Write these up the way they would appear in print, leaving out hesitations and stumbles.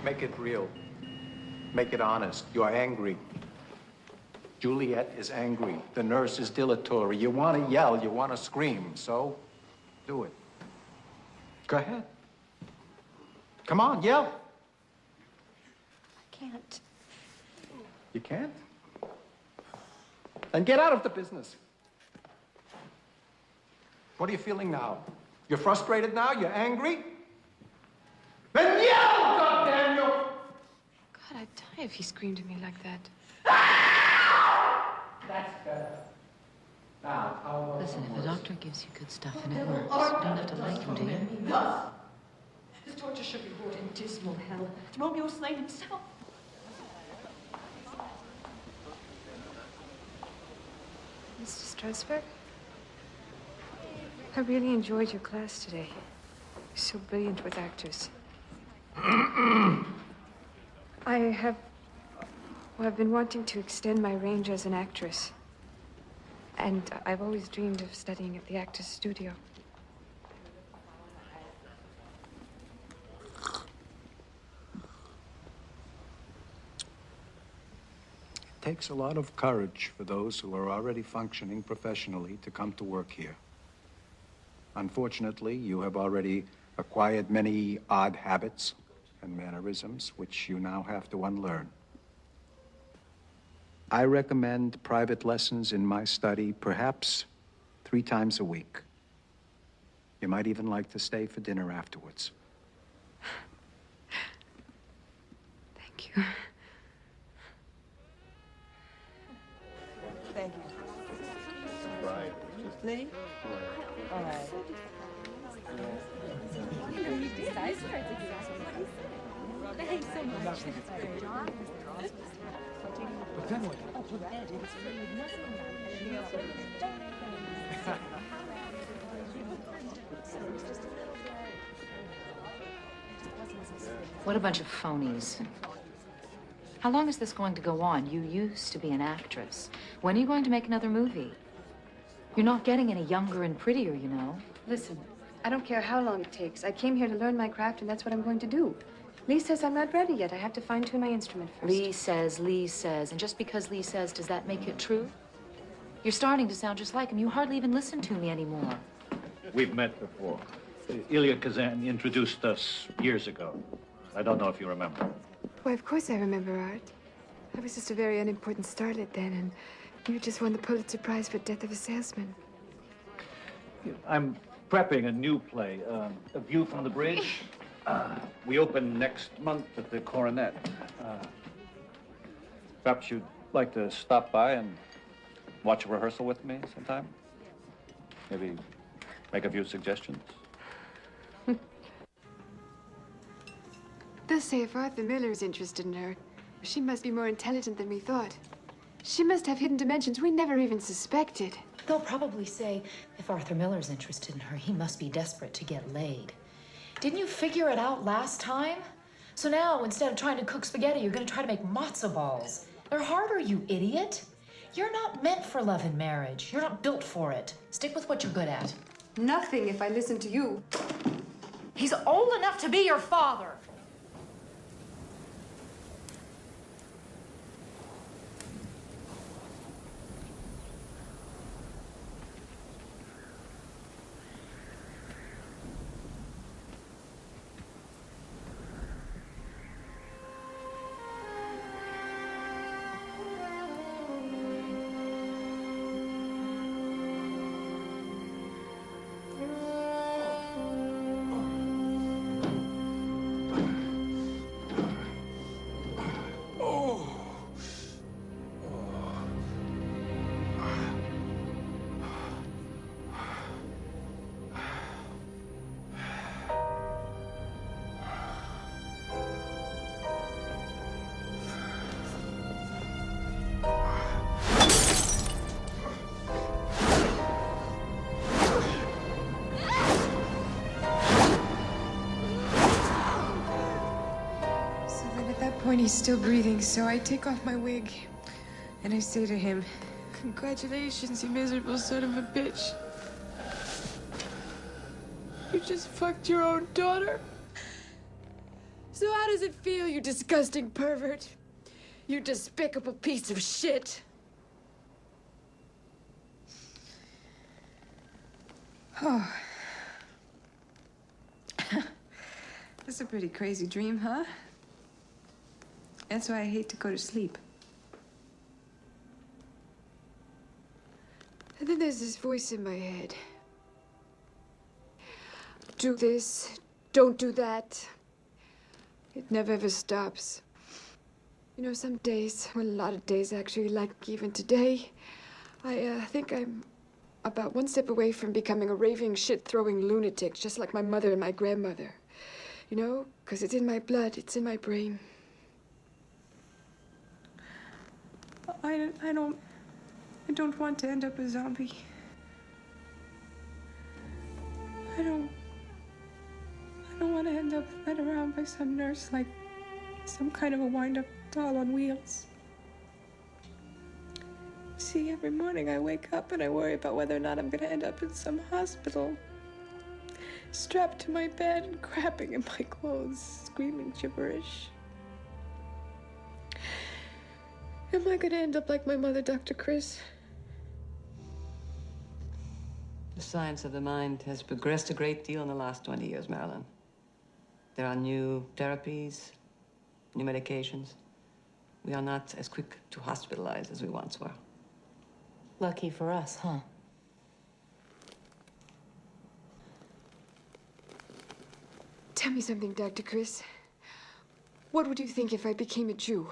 Make it real. Make it honest. You're angry. Juliet is angry. The nurse is dilatory. You want to yell, you want to scream, so do it. Go ahead. Come on, yell. I can't. You can't? Then get out of the business. What are you feeling now? You're frustrated now? You're angry? Then yell, goddammit! God, I'd die if he screamed at me like that. That's better. Now, how Listen, if the doctor gives you good stuff and it works, you don't have to like him, do you? Thus, his torture should be wrought in dismal hell. Romeo slain himself. Mr. Strasberg, I really enjoyed your class today. You're so brilliant with actors. I've been wanting to extend my range as an actress. And I've always dreamed of studying at the Actors Studio. It takes a lot of courage for those who are already functioning professionally to come to work here. Unfortunately, you have already acquired many odd habits and mannerisms, which you now have to unlearn. I recommend private lessons in my study, perhaps 3 times a week. You might even like to stay for dinner afterwards. Thank you. Thank you. Right. Lee? All right. Thanks so much. But then what? What a bunch of phonies. How long is this going to go on? You used to be an actress. When are you going to make another movie? You're not getting any younger and prettier, you know. Listen, I don't care how long it takes. I came here to learn my craft, and that's what I'm going to do. Lee says I'm not ready yet. I have to fine-tune my instrument first. Lee says, and just because Lee says, does that make it true? You're starting to sound just like him. You hardly even listen to me anymore. We've met before. Ilya Kazan introduced us years ago. I don't know if you remember. Why, of course I remember Art. I was just a very unimportant starlet then, and you just won the Pulitzer Prize for Death of a Salesman. I'm prepping a new play, A View from the Bridge. We open next month at the Coronet. Perhaps you'd like to stop by and watch a rehearsal with me sometime? Maybe make a few suggestions? They'll say if Arthur Miller's interested in her, she must be more intelligent than we thought. She must have hidden dimensions we never even suspected. They'll probably say, if Arthur Miller's interested in her, he must be desperate to get laid. Didn't you figure it out last time? So now, instead of trying to cook spaghetti, you're gonna try to make matzo balls. They're harder, you idiot. You're not meant for love and marriage. You're not built for it. Stick with what you're good at. Nothing if I listen to you. He's old enough to be your father. When he's still breathing, so I take off my wig and I say to him, "Congratulations, you miserable son of a bitch. You just fucked your own daughter." So how does it feel, you disgusting pervert? You despicable piece of shit. Oh. That's a pretty crazy dream, huh? That's why I hate to go to sleep. And then there's this voice in my head. Do this, don't do that. It never ever stops. You know, some days, well, a lot of days actually, like even today, I think I'm about one step away from becoming a raving, shit-throwing lunatic, just like my mother and my grandmother. You know, because it's in my blood, it's in my brain. I don't want to end up a zombie. I don't want to end up led around by some nurse like some kind of a wind-up doll on wheels. See, every morning I wake up and I worry about whether or not I'm going to end up in some hospital, strapped to my bed and crapping in my clothes, screaming gibberish. Am I going to end up like my mother, Dr. Chris? The science of the mind has progressed a great deal in the last 20 years, Marilyn. There are new therapies, new medications. We are not as quick to hospitalize as we once were. Lucky for us, huh? Tell me something, Dr. Chris. What would you think if I became a Jew?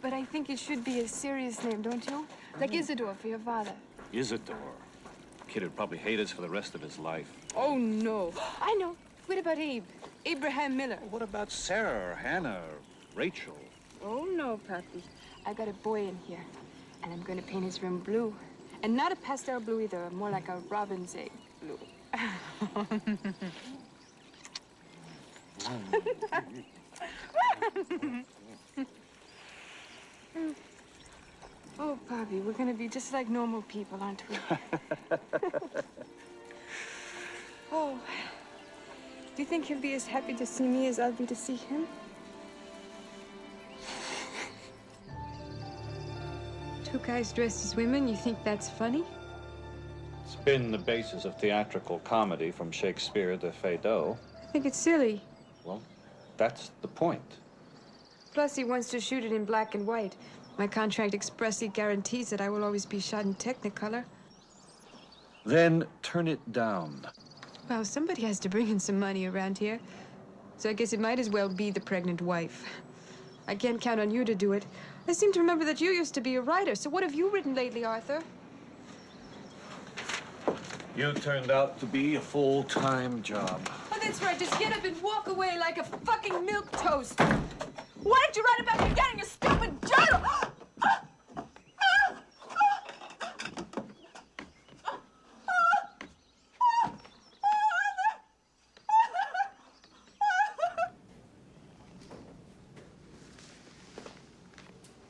But I think it should be a serious name, don't you? Like Isidore for your father. Isidore. Kid would probably hate us for the rest of his life. Oh, no. I know. What about Abe? Abraham Miller. What about Sarah or Hannah or Rachel? Oh, no, Papi. I got a boy in here, and I'm going to paint his room blue. And not a pastel blue either, more like a robin's egg blue. Oh, Papi, we're going to be just like normal people, aren't we? Oh, do you think he'll be as happy to see me as I'll be to see him? Two guys dressed as women, you think that's funny? It's been the basis of theatrical comedy from Shakespeare to Feydeau. I think it's silly. Well, that's the point. Plus, he wants to shoot it in black and white. My contract expressly guarantees that I will always be shot in Technicolor. Then turn it down. Well, somebody has to bring in some money around here. So I guess it might as well be the pregnant wife. I can't count on you to do it. I seem to remember that you used to be a writer. So what have you written lately, Arthur? You turned out to be a full-time job. Oh, that's right. Just get up and walk away like a fucking milquetoast. Why didn't you write about me getting a stupid journal?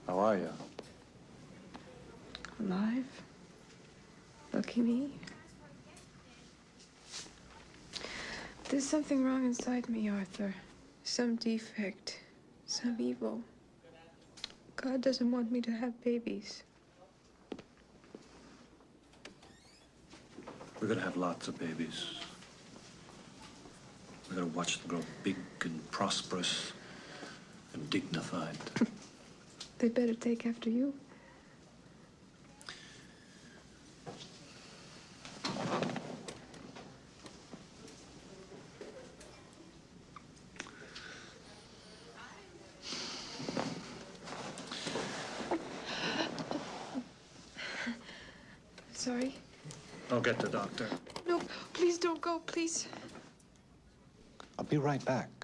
How are you? Alive? Lucky me. There's something wrong inside me, Arthur. Some defect. Some evil. God doesn't want me to have babies. We're gonna have lots of babies. We're gonna watch them grow big and prosperous and dignified. They better take after you. Sorry. I'll get the doctor. No, please don't go, please. I'll be right back.